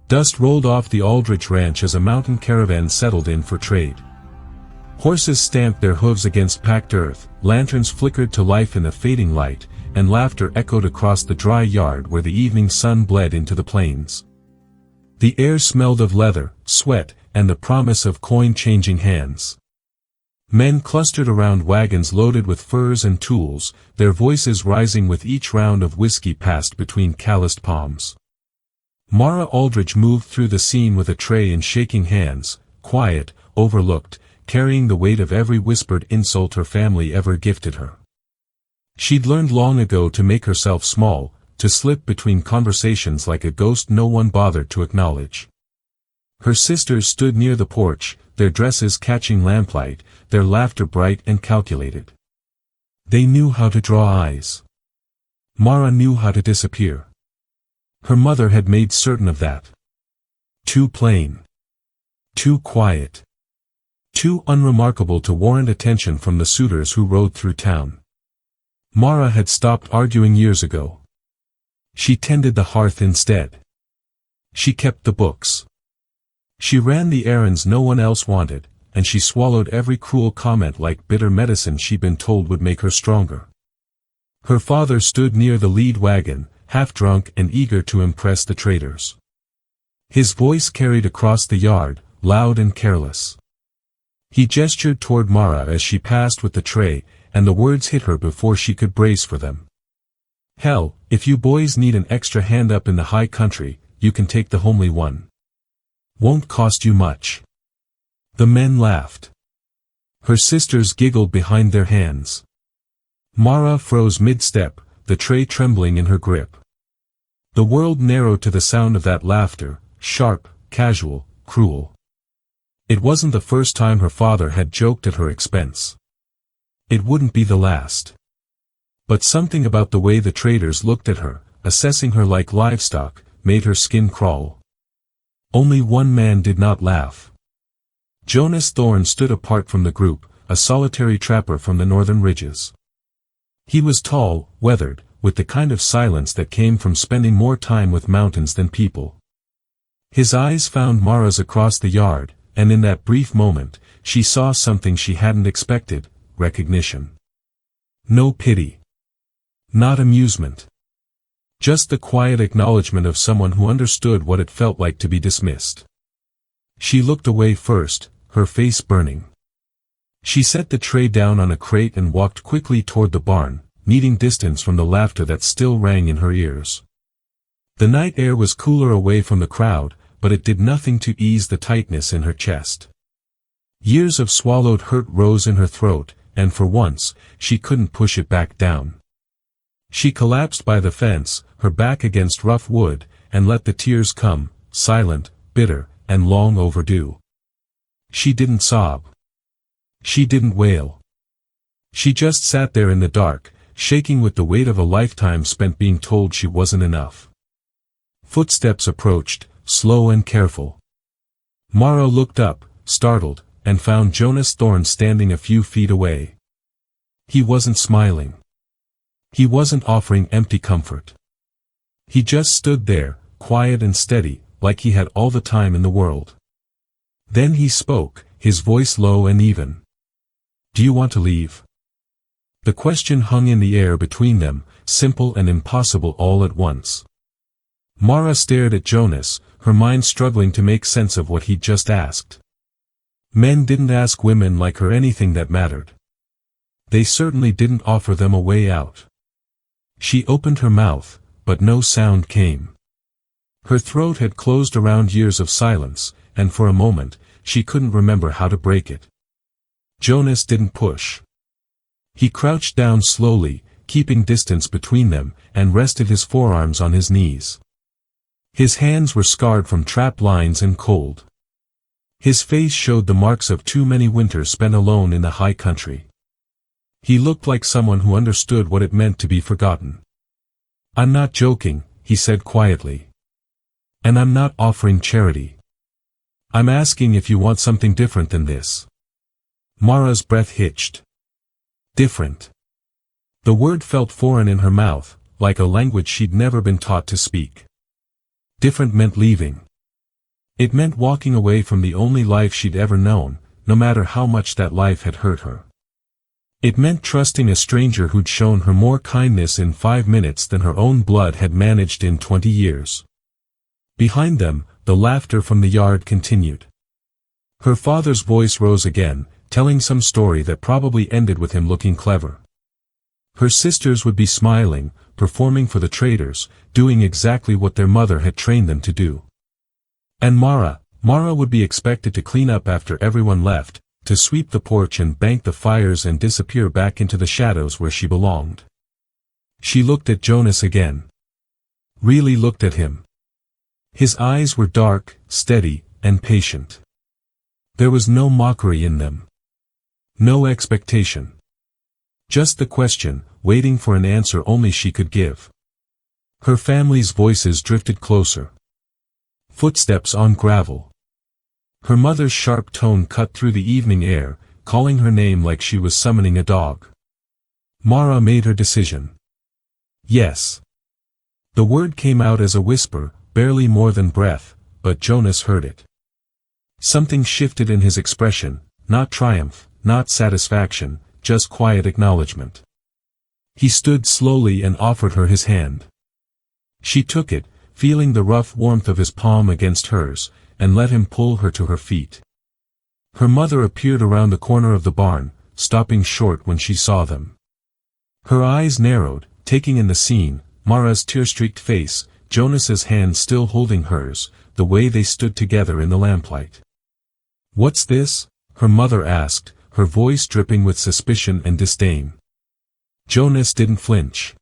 Dust rolled off the Aldrich ranch as a mountain caravan settled in for trade. Horses stamped their hooves against packed earth, lanterns flickered to life in the fading light, and laughter echoed across the dry yard where the evening sun bled into the plains. The air smelled of leather, sweat, and the promise of coin-changing hands. Men clustered around wagons loaded with furs and tools, their voices rising with each round of whiskey passed between calloused palms. Mara Aldrich moved through the scene with a tray in shaking hands, quiet, overlooked, carrying the weight of every whispered insult her family ever gifted her. She'd learned long ago to make herself small, to slip between conversations like a ghost no one bothered to acknowledge. Her sisters stood near the porch, their dresses catching lamplight, their laughter bright and calculated. They knew how to draw eyes. Mara knew how to disappear. Her mother had made certain of that. Too plain. Too quiet. Too unremarkable to warrant attention from the suitors who rode through town. Mara had stopped arguing years ago. She tended the hearth instead. She kept the books. She ran the errands no one else wanted, and she swallowed every cruel comment like bitter medicine she'd been told would make her stronger. Her father stood near the lead wagon, half-drunk and eager to impress the traders. His voice carried across the yard, loud and careless. He gestured toward Mara as she passed with the tray, and the words hit her before she could brace for them. "Hell, if you boys need an extra hand up in the high country, you can take the homely one. Won't cost you much." The men laughed. Her sisters giggled behind their hands. Mara froze mid-step, the tray trembling in her grip. The world narrowed to the sound of that laughter, sharp, casual, cruel. It wasn't the first time her father had joked at her expense. It wouldn't be the last. But something about the way the traders looked at her, assessing her like livestock, made her skin crawl. Only one man did not laugh. Jonas Thorne stood apart from the group, a solitary trapper from the northern ridges. He was tall, weathered, with the kind of silence that came from spending more time with mountains than people. His eyes found Mara's across the yard, and in that brief moment, she saw something she hadn't expected: recognition. No pity. Not amusement. Just the quiet acknowledgement of someone who understood what it felt like to be dismissed. She looked away first, her face burning. She set the tray down on a crate and walked quickly toward the barn, needing distance from the laughter that still rang in her ears. The night air was cooler away from the crowd, but it did nothing to ease the tightness in her chest. Years of swallowed hurt rose in her throat, and for once, she couldn't push it back down. She collapsed by the fence, her back against rough wood, and let the tears come, silent, bitter, and long overdue. She didn't sob. She didn't wail. She just sat there in the dark, shaking with the weight of a lifetime spent being told she wasn't enough. Footsteps approached, slow and careful. Mara looked up, startled, and found Jonas Thorne standing a few feet away. He wasn't smiling. He wasn't offering empty comfort. He just stood there, quiet and steady, like he had all the time in the world. Then he spoke, his voice low and even. "Do you want to leave?" The question hung in the air between them, simple and impossible all at once. Mara stared at Jonas, her mind struggling to make sense of what he'd just asked. Men didn't ask women like her anything that mattered. They certainly didn't offer them a way out. She opened her mouth, but no sound came. Her throat had closed around years of silence, and for a moment, she couldn't remember how to break it. Jonas didn't push. He crouched down slowly, keeping distance between them, and rested his forearms on his knees. His hands were scarred from trap lines and cold. His face showed the marks of too many winters spent alone in the high country. He looked like someone who understood what it meant to be forgotten. "I'm not joking," he said quietly. "And I'm not offering charity. I'm asking if you want something different than this." Mara's breath hitched. Different. The word felt foreign in her mouth, like a language she'd never been taught to speak. Different meant leaving. It meant walking away from the only life she'd ever known, no matter how much that life had hurt her. It meant trusting a stranger who'd shown her more kindness in 5 minutes than her own blood had managed in 20 years. Behind them, the laughter from the yard continued. Her father's voice rose again, telling some story that probably ended with him looking clever. Her sisters would be smiling, performing for the traders, doing exactly what their mother had trained them to do. And Mara would be expected to clean up after everyone left, to sweep the porch and bank the fires and disappear back into the shadows where she belonged. She looked at Jonas again. Really looked at him. His eyes were dark, steady, and patient. There was no mockery in them. No expectation. Just the question, waiting for an answer only she could give. Her family's voices drifted closer. Footsteps on gravel. Her mother's sharp tone cut through the evening air, calling her name like she was summoning a dog. Mara made her decision. Yes. The word came out as a whisper, barely more than breath, but Jonas heard it. Something shifted in his expression, not triumph, not satisfaction, just quiet acknowledgement. He stood slowly and offered her his hand. She took it, feeling the rough warmth of his palm against hers, and let him pull her to her feet. Her mother appeared around the corner of the barn, stopping short when she saw them. Her eyes narrowed, taking in the scene, Mara's tear-streaked face, Jonas's hand still holding hers, the way they stood together in the lamplight. "What's this?" her mother asked, her voice dripping with suspicion and disdain. Jonas didn't flinch.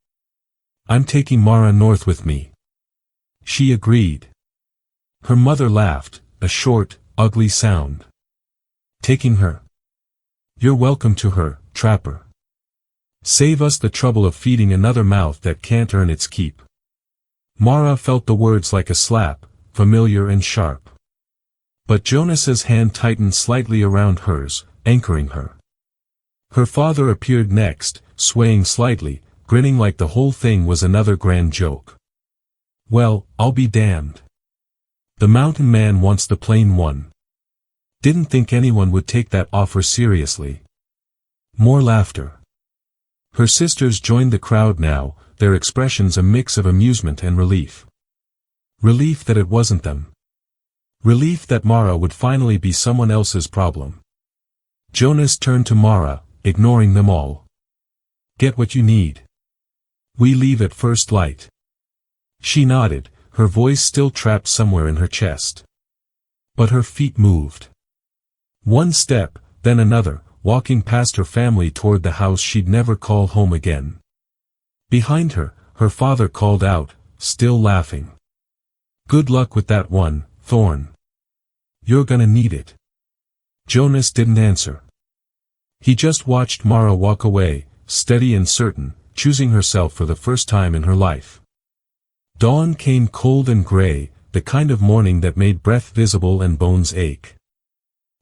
"I'm taking Mara north with me." She agreed. Her mother laughed, a short, ugly sound. "Taking her? You're welcome to her, trapper. Save us the trouble of feeding another mouth that can't earn its keep." Mara felt the words like a slap, familiar and sharp. But Jonas's hand tightened slightly around hers, anchoring her. Her father appeared next, swaying slightly, grinning like the whole thing was another grand joke. "Well, I'll be damned. The mountain man wants the plain one. Didn't think anyone would take that offer seriously." More laughter. Her sisters joined the crowd now, their expressions a mix of amusement and relief. Relief that it wasn't them. Relief that Mara would finally be someone else's problem. Jonas turned to Mara, ignoring them all. "Get what you need. We leave at first light." She nodded, her voice still trapped somewhere in her chest. But her feet moved. One step, then another, walking past her family toward the house she'd never call home again. Behind her, her father called out, still laughing. "Good luck with that one, Thorn. You're gonna need it." Jonas didn't answer. He just watched Mara walk away, steady and certain, choosing herself for the first time in her life. Dawn came cold and gray, the kind of morning that made breath visible and bones ache.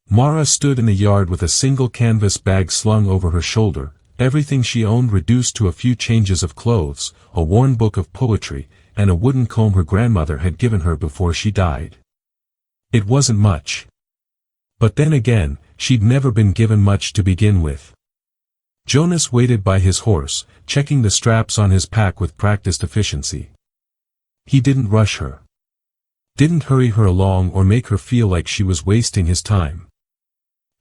Mara stood in the yard with a single canvas bag slung over her shoulder, everything she owned reduced to a few changes of clothes, a worn book of poetry, and a wooden comb her grandmother had given her before she died. It wasn't much. But then again, she'd never been given much to begin with. Jonas waited by his horse, checking the straps on his pack with practiced efficiency. He didn't rush her. Didn't hurry her along or make her feel like she was wasting his time.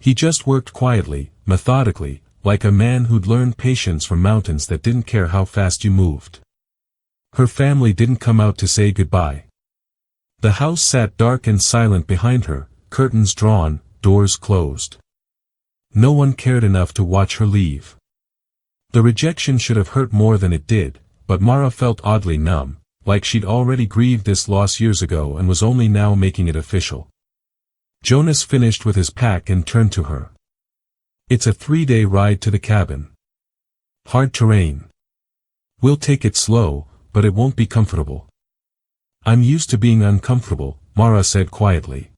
He just worked quietly, methodically, like a man who'd learned patience from mountains that didn't care how fast you moved. Her family didn't come out to say goodbye. The house sat dark and silent behind her, curtains drawn, doors closed. No one cared enough to watch her leave. The rejection should have hurt more than it did, but Mara felt oddly numb, like she'd already grieved this loss years ago and was only now making it official. Jonas finished with his pack and turned to her. "It's a 3-day ride to the cabin. Hard terrain. We'll take it slow, but it won't be comfortable." "I'm used to being uncomfortable," Mara said quietly.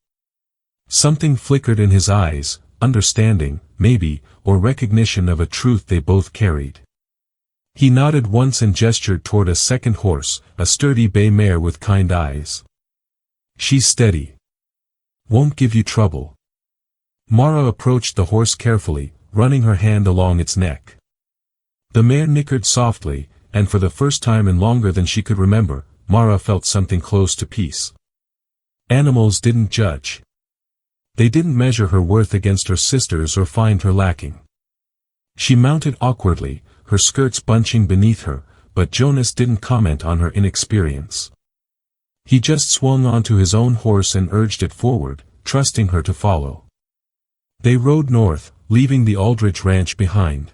Something flickered in his eyes, understanding, maybe, or recognition of a truth they both carried. He nodded once and gestured toward a second horse, a sturdy bay mare with kind eyes. "She's steady. Won't give you trouble. Mara approached the horse carefully, running her hand along its neck. The mare nickered softly, and for the first time in longer than she could remember, Mara felt something close to peace. Animals didn't judge. They didn't measure her worth against her sisters or find her lacking. She mounted awkwardly, her skirts bunching beneath her, but Jonas didn't comment on her inexperience. He just swung onto his own horse and urged it forward, trusting her to follow. They rode north, leaving the Aldrich Ranch behind.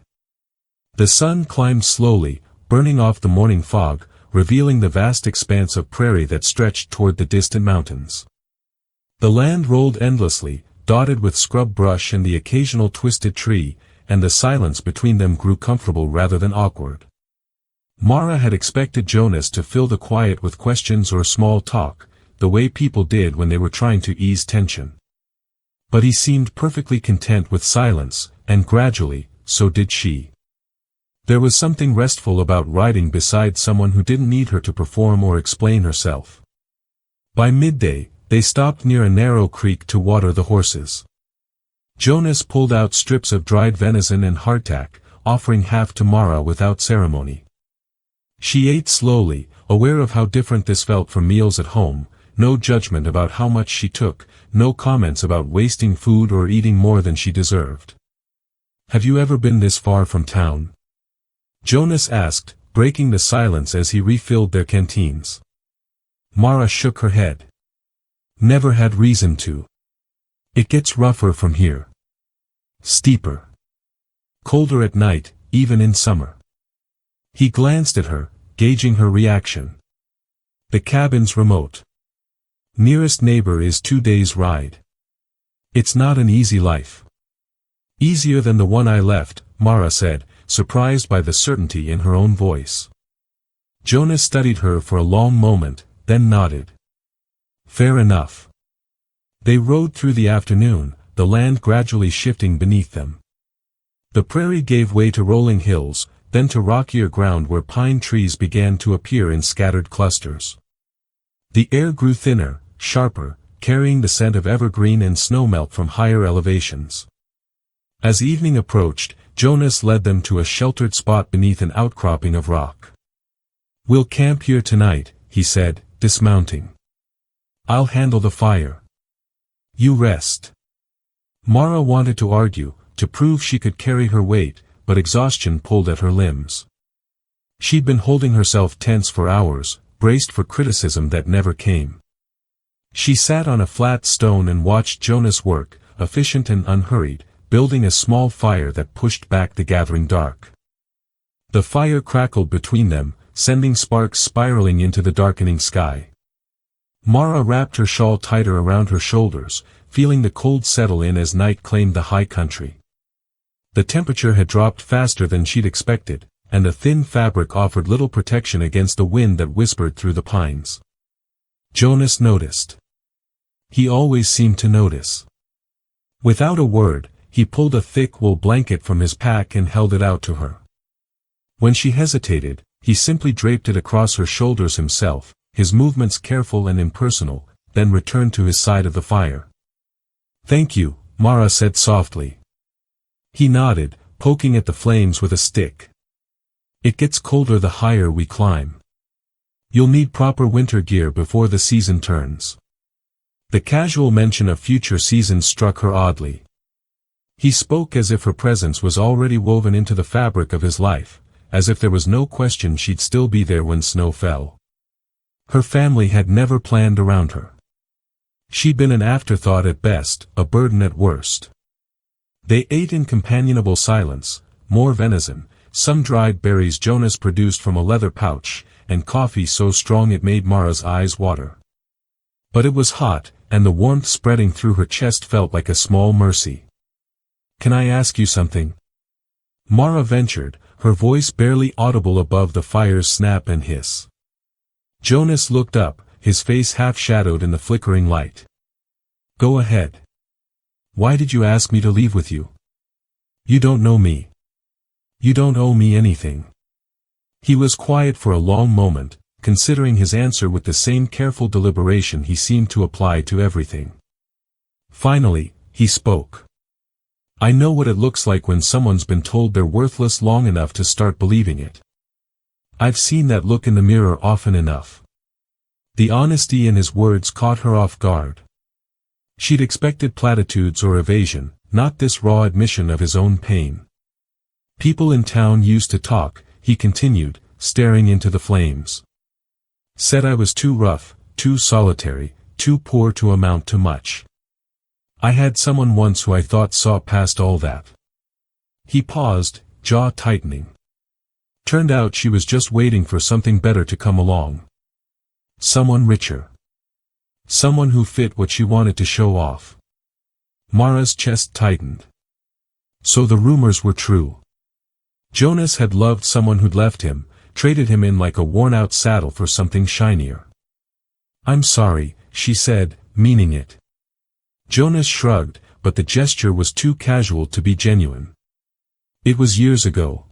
The sun climbed slowly, burning off the morning fog, revealing the vast expanse of prairie that stretched toward the distant mountains. The land rolled endlessly, dotted with scrub brush and the occasional twisted tree, and the silence between them grew comfortable rather than awkward. Mara had expected Jonas to fill the quiet with questions or small talk, the way people did when they were trying to ease tension. But he seemed perfectly content with silence, and gradually, so did she. There was something restful about riding beside someone who didn't need her to perform or explain herself. By midday, they stopped near a narrow creek to water the horses. Jonas pulled out strips of dried venison and hardtack, offering half to Mara without ceremony. She ate slowly, aware of how different this felt from meals at home, no judgment about how much she took, no comments about wasting food or eating more than she deserved. "Have you ever been this far from town?" Jonas asked, breaking the silence as he refilled their canteens. Mara shook her head. "Never had reason to. It gets rougher from here. Steeper. Colder at night, even in summer." He glanced at her, gauging her reaction. "The cabin's remote. Nearest neighbor is 2 days' ride. It's not an easy life." "Easier than the one I left," Mara said, surprised by the certainty in her own voice. Jonas studied her for a long moment, then nodded. "Fair enough." They rode through the afternoon, the land gradually shifting beneath them. The prairie gave way to rolling hills, then to rockier ground where pine trees began to appear in scattered clusters. The air grew thinner, sharper, carrying the scent of evergreen and snowmelt from higher elevations. As evening approached, Jonas led them to a sheltered spot beneath an outcropping of rock. "We'll camp here tonight," he said, dismounting. "I'll handle the fire. You rest." Mara wanted to argue, to prove she could carry her weight, but exhaustion pulled at her limbs. She'd been holding herself tense for hours, braced for criticism that never came. She sat on a flat stone and watched Jonas work, efficient and unhurried, building a small fire that pushed back the gathering dark. The fire crackled between them, sending sparks spiraling into the darkening sky. Mara wrapped her shawl tighter around her shoulders, feeling the cold settle in as night claimed the high country. The temperature had dropped faster than she'd expected, and the thin fabric offered little protection against the wind that whispered through the pines. Jonas noticed. He always seemed to notice. Without a word, he pulled a thick wool blanket from his pack and held it out to her. When she hesitated, he simply draped it across her shoulders himself, his movements careful and impersonal, then returned to his side of the fire. "Thank you," Mara said softly. He nodded, poking at the flames with a stick. "It gets colder the higher we climb. You'll need proper winter gear before the season turns." The casual mention of future seasons struck her oddly. He spoke as if her presence was already woven into the fabric of his life, as if there was no question she'd still be there when snow fell. Her family had never planned around her. She'd been an afterthought at best, a burden at worst. They ate in companionable silence, more venison, some dried berries Jonas produced from a leather pouch, and coffee so strong it made Mara's eyes water. But it was hot, and the warmth spreading through her chest felt like a small mercy. "Can I ask you something?" Mara ventured, her voice barely audible above the fire's snap and hiss. Jonas looked up, his face half-shadowed in the flickering light. "Go ahead. Why did you ask me to leave with you? You don't know me. You don't owe me anything." He was quiet for a long moment, considering his answer with the same careful deliberation he seemed to apply to everything. Finally, he spoke. I know what it looks like when someone's been told they're worthless long enough to start believing it. I've seen that look in the mirror often enough. The honesty in his words caught her off guard. She'd expected platitudes or evasion, not this raw admission of his own pain. People in town used to talk, he continued, staring into the flames. Said I was too rough, too solitary, too poor to amount to much. I had someone once who I thought saw past all that. He paused, jaw tightening. Turned out she was just waiting for something better to come along. Someone richer. Someone who fit what she wanted to show off. Mara's chest tightened. So the rumors were true. Jonas had loved someone who'd left him, traded him in like a worn-out saddle for something shinier. I'm sorry, she said, meaning it. Jonas shrugged, but the gesture was too casual to be genuine. It was years ago.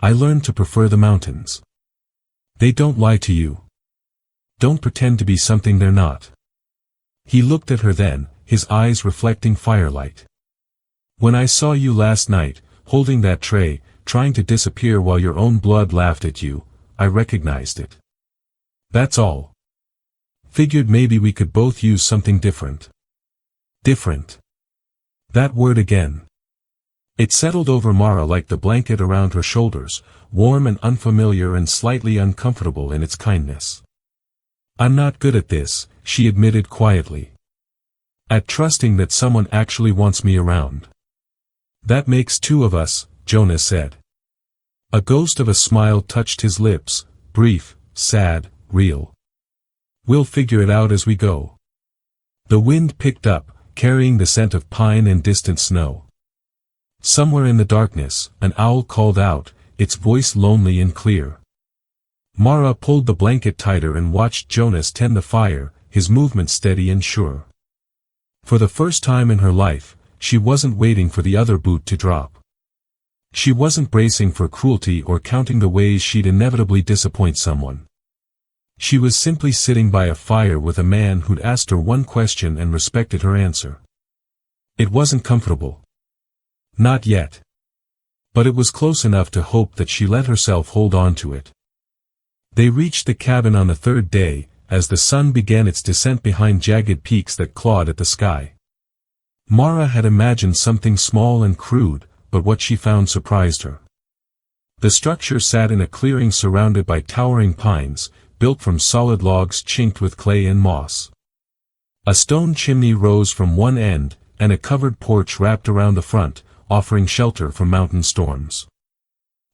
I learned to prefer the mountains. They don't lie to you. Don't pretend to be something they're not. He looked at her then, his eyes reflecting firelight. When I saw you last night, holding that tray, trying to disappear while your own blood laughed at you, I recognized it. That's all. Figured maybe we could both use something different. Different. That word again. It settled over Mara like the blanket around her shoulders, warm and unfamiliar and slightly uncomfortable in its kindness. I'm not good at this, she admitted quietly. At trusting that someone actually wants me around. That makes two of us, Jonas said. A ghost of a smile touched his lips, brief, sad, real. We'll figure it out as we go. The wind picked up, carrying the scent of pine and distant snow. Somewhere in the darkness, an owl called out, its voice lonely and clear. Mara pulled the blanket tighter and watched Jonas tend the fire, his movement steady and sure. For the first time in her life, she wasn't waiting for the other boot to drop. She wasn't bracing for cruelty or counting the ways she'd inevitably disappoint someone. She was simply sitting by a fire with a man who'd asked her one question and respected her answer. It wasn't comfortable. Not yet. But it was close enough to hope that she let herself hold on to it. They reached the cabin on the third day, as the sun began its descent behind jagged peaks that clawed at the sky. Mara had imagined something small and crude, but what she found surprised her. The structure sat in a clearing surrounded by towering pines, built from solid logs chinked with clay and moss. A stone chimney rose from one end, and a covered porch wrapped around the front, offering shelter from mountain storms.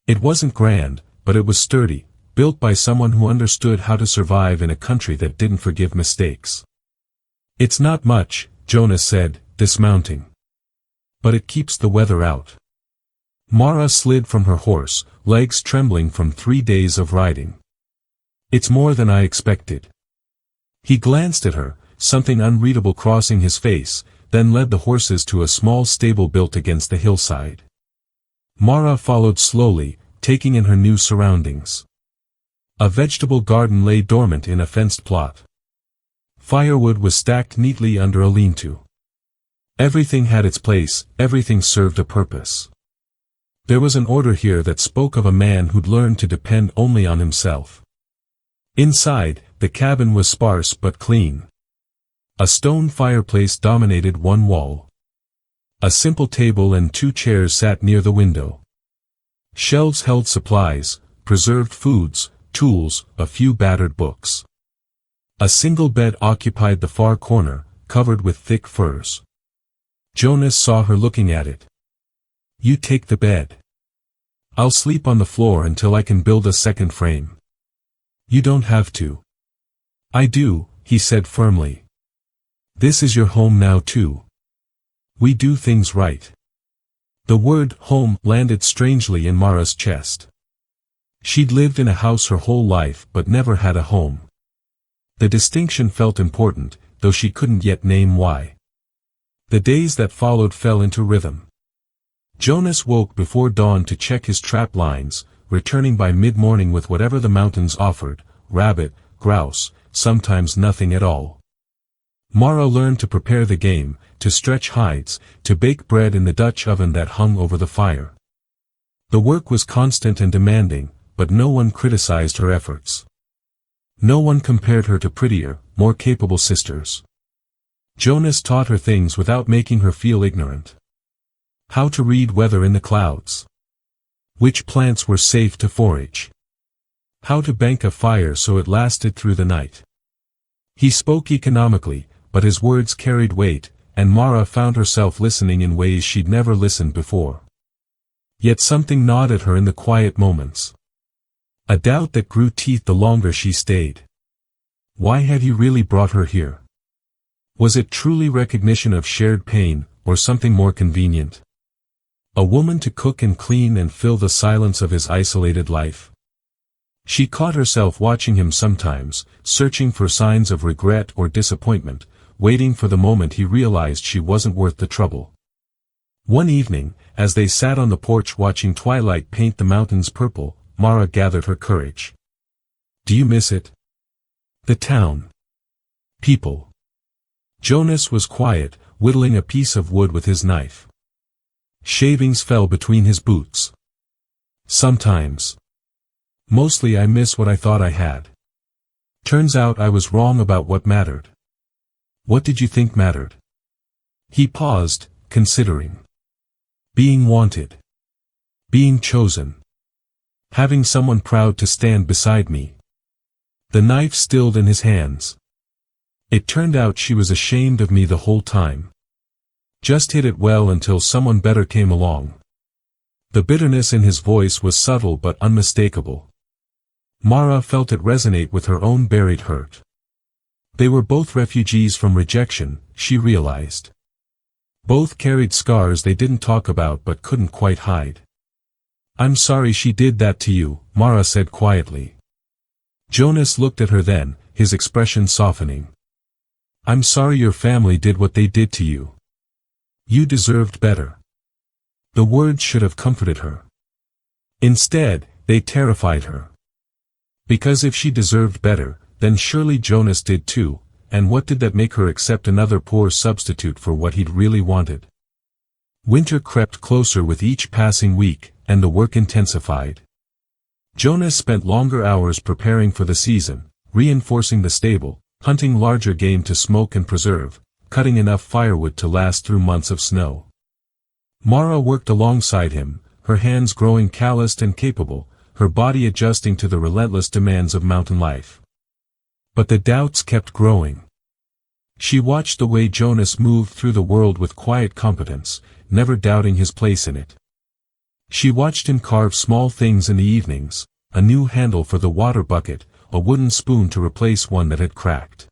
It wasn't grand, but it was sturdy, built by someone who understood how to survive in a country that didn't forgive mistakes. It's not much, Jonas said, dismounting. But it keeps the weather out. Mara slid from her horse, legs trembling from 3 days of riding. It's more than I expected. He glanced at her, something unreadable crossing his face, then led the horses to a small stable built against the hillside. Mara followed slowly, taking in her new surroundings. A vegetable garden lay dormant in a fenced plot. Firewood was stacked neatly under a lean-to. Everything had its place, everything served a purpose. There was an order here that spoke of a man who'd learned to depend only on himself. Inside, the cabin was sparse but clean. A stone fireplace dominated one wall. A simple table and 2 chairs sat near the window. Shelves held supplies, preserved foods, tools, a few battered books. A single bed occupied the far corner, covered with thick furs. Jonas saw her looking at it. You take the bed. I'll sleep on the floor until I can build a second frame. You don't have to. I do, he said firmly. This is your home now too. We do things right. The word home landed strangely in Mara's chest. She'd lived in a house her whole life but never had a home. The distinction felt important, though she couldn't yet name why. The days that followed fell into rhythm. Jonas woke before dawn to check his trap lines, returning by mid-morning with whatever the mountains offered, rabbit, grouse, sometimes nothing at all. Mara learned to prepare the game, to stretch hides, to bake bread in the Dutch oven that hung over the fire. The work was constant and demanding, but no one criticized her efforts. No one compared her to prettier, more capable sisters. Jonas taught her things without making her feel ignorant. How to read weather in the clouds. Which plants were safe to forage. How to bank a fire so it lasted through the night. He spoke economically, but his words carried weight, and Mara found herself listening in ways she'd never listened before. Yet something gnawed at her in the quiet moments. A doubt that grew teeth the longer she stayed. Why had he really brought her here? Was it truly recognition of shared pain, or something more convenient? A woman to cook and clean and fill the silence of his isolated life. She caught herself watching him sometimes, searching for signs of regret or disappointment, waiting for the moment he realized she wasn't worth the trouble. One evening, as they sat on the porch watching twilight paint the mountains purple, Mara gathered her courage. Do you miss it? The town. People. Jonas was quiet, whittling a piece of wood with his knife. Shavings fell between his boots. Sometimes. Mostly I miss what I thought I had. Turns out I was wrong about what mattered. What did you think mattered? He paused, considering. Being wanted. Being chosen. Having someone proud to stand beside me. The knife stilled in his hands. It turned out she was ashamed of me the whole time. Just hid it well until someone better came along. The bitterness in his voice was subtle but unmistakable. Mara felt it resonate with her own buried hurt. They were both refugees from rejection, she realized. Both carried scars they didn't talk about but couldn't quite hide. I'm sorry she did that to you, Mara said quietly. Jonas looked at her then, his expression softening. I'm sorry your family did what they did to you. You deserved better. The words should have comforted her. Instead, they terrified her. Because if she deserved better, then surely Jonas did too, and what did that make her accept another poor substitute for what he'd really wanted? Winter crept closer with each passing week, and the work intensified. Jonas spent longer hours preparing for the season, reinforcing the stable, hunting larger game to smoke and preserve, cutting enough firewood to last through months of snow. Mara worked alongside him, her hands growing calloused and capable, her body adjusting to the relentless demands of mountain life. But the doubts kept growing. She watched the way Jonas moved through the world with quiet competence, never doubting his place in it. She watched him carve small things in the evenings, a new handle for the water bucket, a wooden spoon to replace one that had cracked.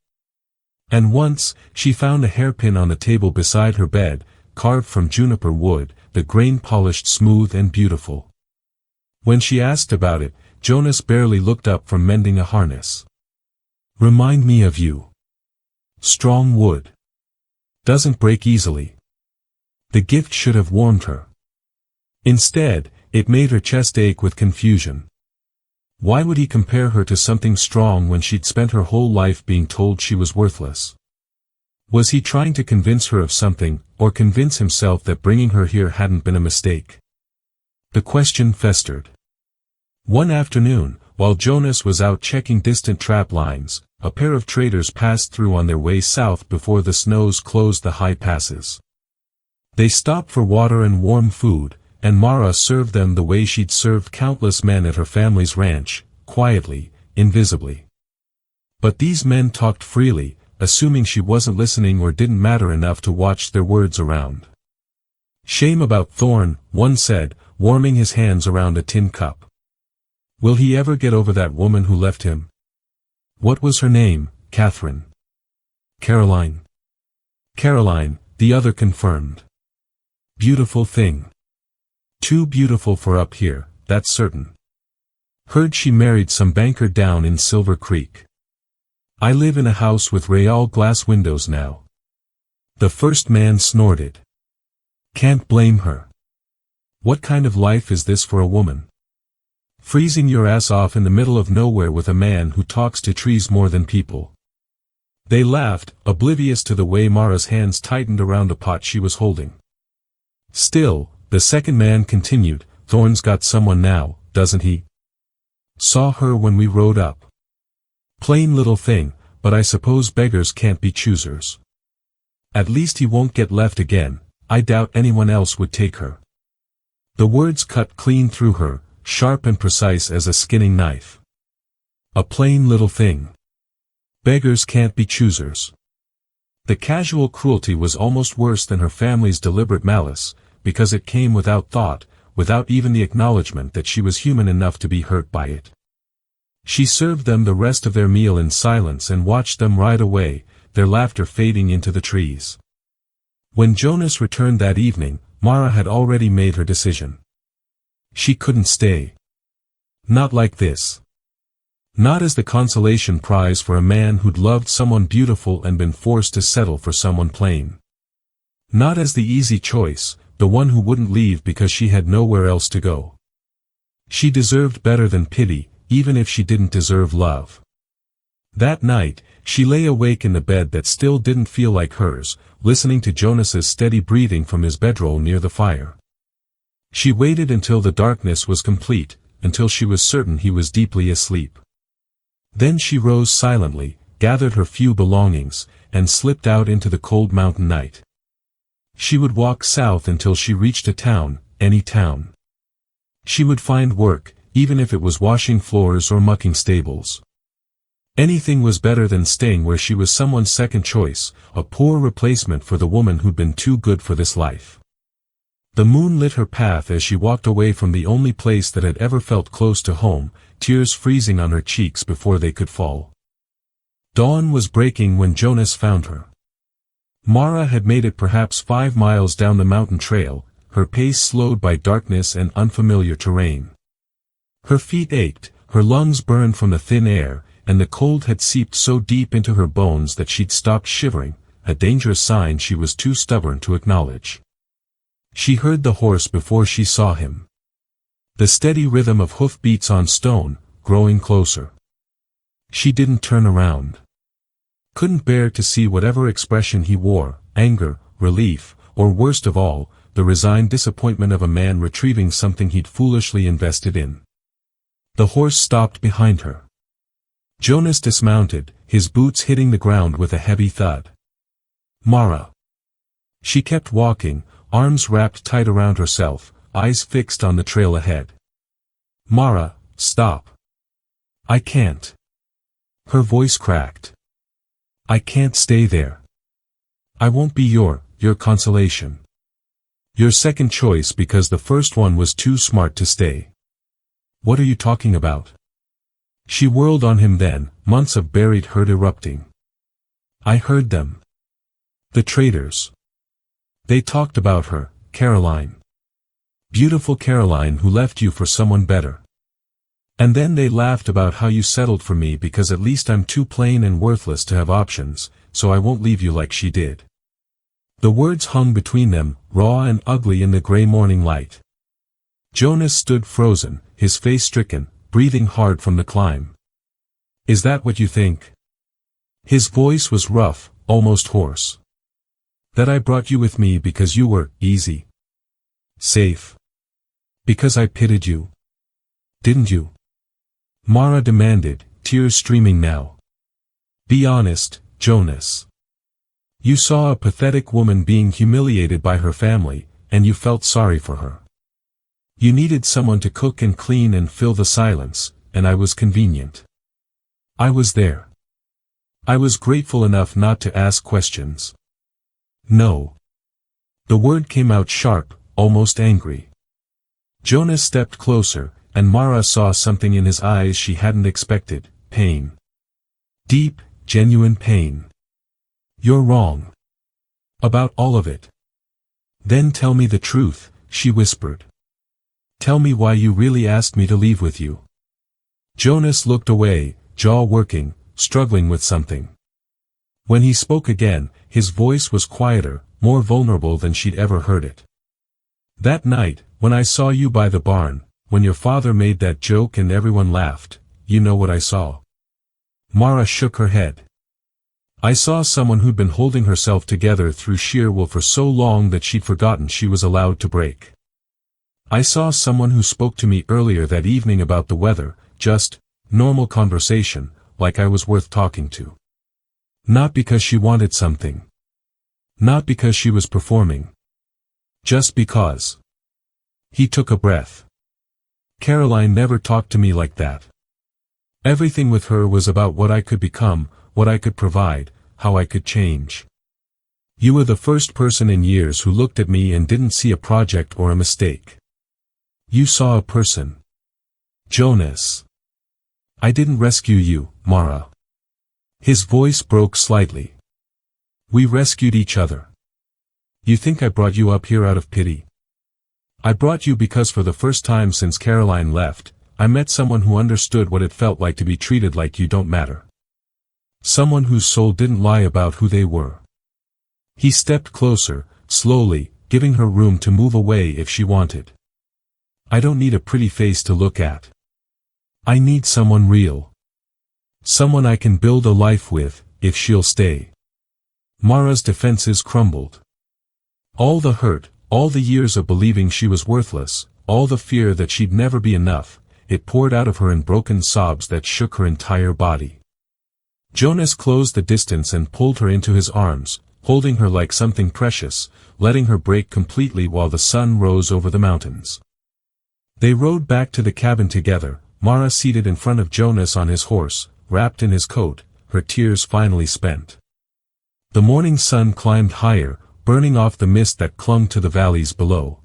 And once, she found a hairpin on the table beside her bed, carved from juniper wood, the grain polished smooth and beautiful. When she asked about it, Jonas barely looked up from mending a harness. Remind me of you. Strong wood. Doesn't break easily. The gift should have warmed her. Instead, it made her chest ache with confusion. Why would he compare her to something strong when she'd spent her whole life being told she was worthless? Was he trying to convince her of something, or convince himself that bringing her here hadn't been a mistake? The question festered. One afternoon, while Jonas was out checking distant trap lines, a pair of traders passed through on their way south before the snows closed the high passes. They stopped for water and warm food, and Mara served them the way she'd served countless men at her family's ranch, quietly, invisibly. But these men talked freely, assuming she wasn't listening or didn't matter enough to watch their words around. Shame about Thorn, one said, warming his hands around a tin cup. Will he ever get over that woman who left him? What was her name? Catherine. Caroline. Caroline, the other confirmed. Beautiful thing. Too beautiful for up here, that's certain. Heard she married some banker down in Silver Creek. I live in a house with real glass windows now. The first man snorted. Can't blame her. What kind of life is this for a woman? Freezing your ass off in the middle of nowhere with a man who talks to trees more than people. They laughed, oblivious to the way Mara's hands tightened around a pot she was holding. Still, the second man continued, Thorne's got someone now, doesn't he? Saw her when we rode up. Plain little thing, but I suppose beggars can't be choosers. At least he won't get left again. I doubt anyone else would take her. The words cut clean through her, sharp and precise as a skinning knife. A plain little thing. Beggars can't be choosers. The casual cruelty was almost worse than her family's deliberate malice, because it came without thought, without even the acknowledgement that she was human enough to be hurt by it. She served them the rest of their meal in silence and watched them ride away, their laughter fading into the trees. When Jonas returned that evening, Mara had already made her decision. She couldn't stay. Not like this. Not as the consolation prize for a man who'd loved someone beautiful and been forced to settle for someone plain. Not as the easy choice, the one who wouldn't leave because she had nowhere else to go. She deserved better than pity, even if she didn't deserve love. That night, she lay awake in the bed that still didn't feel like hers, listening to Jonas's steady breathing from his bedroll near the fire. She waited until the darkness was complete, until she was certain he was deeply asleep. Then she rose silently, gathered her few belongings, and slipped out into the cold mountain night. She would walk south until she reached a town, any town. She would find work, even if it was washing floors or mucking stables. Anything was better than staying where she was someone's second choice, a poor replacement for the woman who'd been too good for this life. The moon lit her path as she walked away from the only place that had ever felt close to home, tears freezing on her cheeks before they could fall. Dawn was breaking when Jonas found her. Mara had made it perhaps 5 miles down the mountain trail, her pace slowed by darkness and unfamiliar terrain. Her feet ached, her lungs burned from the thin air, and the cold had seeped so deep into her bones that she'd stopped shivering, a dangerous sign she was too stubborn to acknowledge. She heard the horse before she saw him. The steady rhythm of hoof beats on stone, growing closer. She didn't turn around. Couldn't bear to see whatever expression he wore, anger, relief, or worst of all, the resigned disappointment of a man retrieving something he'd foolishly invested in. The horse stopped behind her. Jonas dismounted, his boots hitting the ground with a heavy thud. Mara. She kept walking, arms wrapped tight around herself, eyes fixed on the trail ahead. Mara, stop. I can't. Her voice cracked. I can't stay there. I won't be your consolation. Your second choice because the first one was too smart to stay. What are you talking about? She whirled on him then, months of buried hurt erupting. I heard them. The traitors. They talked about her, Caroline. Beautiful Caroline who left you for someone better. And then they laughed about how you settled for me because at least I'm too plain and worthless to have options, so I won't leave you like she did. The words hung between them, raw and ugly in the gray morning light. Jonas stood frozen, his face stricken, breathing hard from the climb. Is that what you think? His voice was rough, almost hoarse. That I brought you with me because you were easy. Safe. Because I pitied you. Didn't you? Mara demanded, tears streaming now. Be honest, Jonas. You saw a pathetic woman being humiliated by her family, and you felt sorry for her. You needed someone to cook and clean and fill the silence, and I was convenient. I was there. I was grateful enough not to ask questions. No. The word came out sharp, almost angry. Jonas stepped closer, and Mara saw something in his eyes she hadn't expected, pain. Deep, genuine pain. You're wrong. About all of it. Then tell me the truth, she whispered. Tell me why you really asked me to leave with you. Jonas looked away, jaw working, struggling with something. When he spoke again, his voice was quieter, more vulnerable than she'd ever heard it. That night, when I saw you by the barn, when your father made that joke and everyone laughed, you know what I saw? Mara shook her head. I saw someone who'd been holding herself together through sheer will for so long that she'd forgotten she was allowed to break. I saw someone who spoke to me earlier that evening about the weather, just normal conversation, like I was worth talking to. Not because she wanted something. Not because she was performing. Just because. He took a breath. Caroline never talked to me like that. Everything with her was about what I could become, what I could provide, how I could change. You were the first person in years who looked at me and didn't see a project or a mistake. You saw a person. Jonas. I didn't rescue you, Mara. His voice broke slightly. We rescued each other. You think I brought you up here out of pity? I brought you because for the first time since Caroline left, I met someone who understood what it felt like to be treated like you don't matter. Someone whose soul didn't lie about who they were. He stepped closer, slowly, giving her room to move away if she wanted. I don't need a pretty face to look at. I need someone real. Someone I can build a life with, if she'll stay. Mara's defenses crumbled. All the hurt, all the years of believing she was worthless, all the fear that she'd never be enough, it poured out of her in broken sobs that shook her entire body. Jonas closed the distance and pulled her into his arms, holding her like something precious, letting her break completely while the sun rose over the mountains. They rode back to the cabin together, Mara seated in front of Jonas on his horse, wrapped in his coat, her tears finally spent. The morning sun climbed higher, burning off the mist that clung to the valleys below.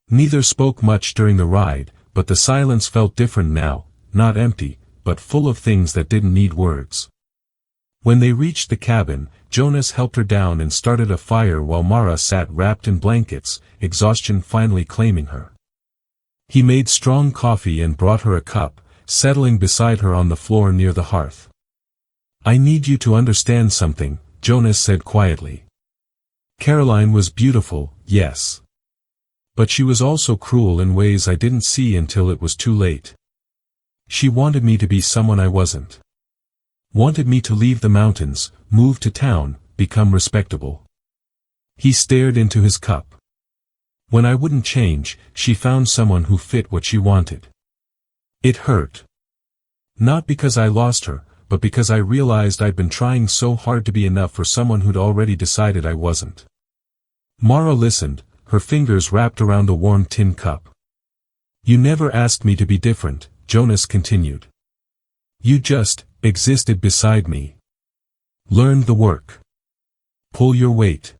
Neither spoke much during the ride, but the silence felt different now, not empty, but full of things that didn't need words. When they reached the cabin, Jonas helped her down and started a fire while Mara sat wrapped in blankets, exhaustion finally claiming her. He made strong coffee and brought her a cup, settling beside her on the floor near the hearth. I need you to understand something, Jonas said quietly. Caroline was beautiful, yes. But she was also cruel in ways I didn't see until it was too late. She wanted me to be someone I wasn't. Wanted me to leave the mountains, move to town, become respectable. He stared into his cup. When I wouldn't change, she found someone who fit what she wanted. It hurt. Not because I lost her, but because I realized I'd been trying so hard to be enough for someone who'd already decided I wasn't. Mara listened, her fingers wrapped around a warm tin cup. You never asked me to be different, Jonas continued. You just existed beside me. Learned the work. Pull your weight.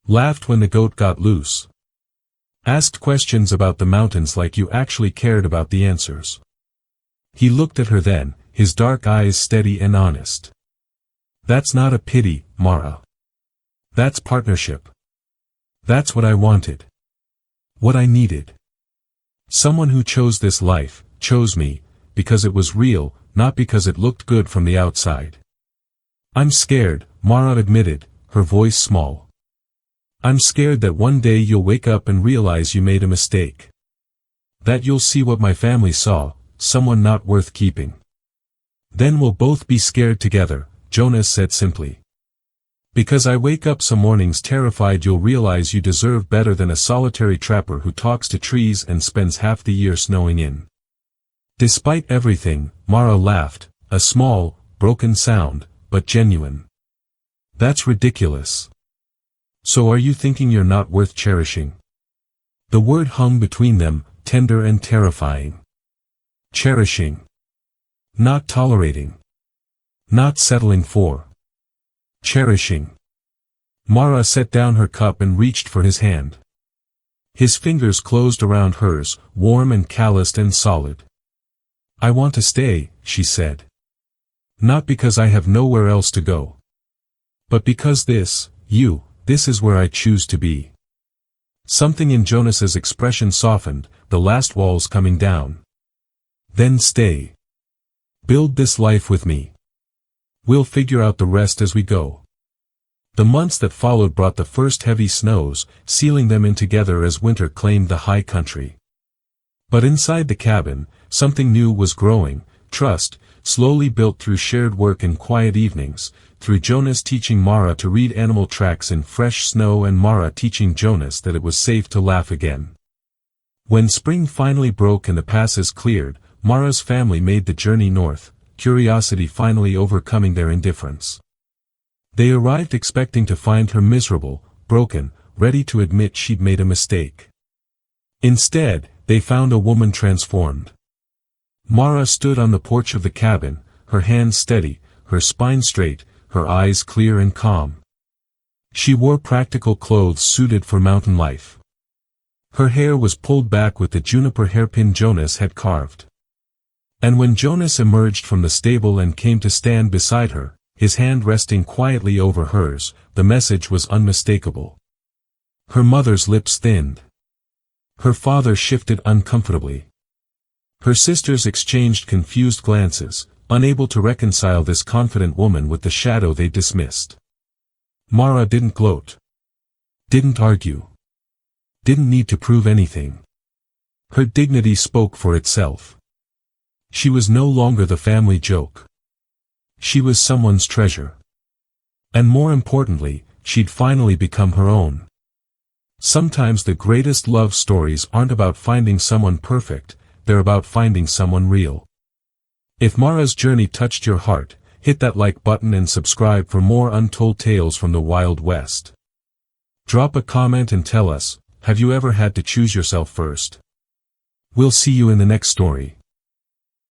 Laughed when the goat got loose. Asked questions about the mountains like you actually cared about the answers. He looked at her then, his dark eyes steady and honest. That's not a pity, Mara. That's partnership. That's what I wanted. What I needed. Someone who chose this life, chose me, because it was real, not because it looked good from the outside. I'm scared, Mara admitted, her voice small. I'm scared that one day you'll wake up and realize you made a mistake. That you'll see what my family saw, someone not worth keeping. Then we'll both be scared together, Jonas said simply. Because I wake up some mornings terrified you'll realize you deserve better than a solitary trapper who talks to trees and spends half the year snowing in. Despite everything, Mara laughed, a small, broken sound, but genuine. That's ridiculous. So are you thinking you're not worth cherishing? The word hung between them, tender and terrifying. Cherishing. Not tolerating. Not settling for. Cherishing. Mara set down her cup and reached for his hand. His fingers closed around hers, warm and calloused and solid. I want to stay, she said. Not because I have nowhere else to go. But because this is where I choose to be. Something in Jonas's expression softened, the last walls coming down. Then stay. Build this life with me. We'll figure out the rest as we go. The months that followed brought the first heavy snows, sealing them in together as winter claimed the high country. But inside the cabin, something new was growing, trust, slowly built through shared work and quiet evenings, through Jonas teaching Mara to read animal tracks in fresh snow and Mara teaching Jonas that it was safe to laugh again. When spring finally broke and the passes cleared, Mara's family made the journey north, curiosity finally overcoming their indifference. They arrived expecting to find her miserable, broken, ready to admit she'd made a mistake. Instead, they found a woman transformed. Mara stood on the porch of the cabin, her hands steady, her spine straight, her eyes clear and calm. She wore practical clothes suited for mountain life. Her hair was pulled back with the juniper hairpin Jonas had carved. And when Jonas emerged from the stable and came to stand beside her, his hand resting quietly over hers, the message was unmistakable. Her mother's lips thinned. Her father shifted uncomfortably. Her sisters exchanged confused glances, unable to reconcile this confident woman with the shadow they dismissed. Mara didn't gloat. Didn't argue. Didn't need to prove anything. Her dignity spoke for itself. She was no longer the family joke. She was someone's treasure. And more importantly, she'd finally become her own. Sometimes the greatest love stories aren't about finding someone perfect, they're about finding someone real. If Mara's journey touched your heart, hit that like button and subscribe for more untold tales from the Wild West. Drop a comment and tell us, have you ever had to choose yourself first? We'll see you in the next story.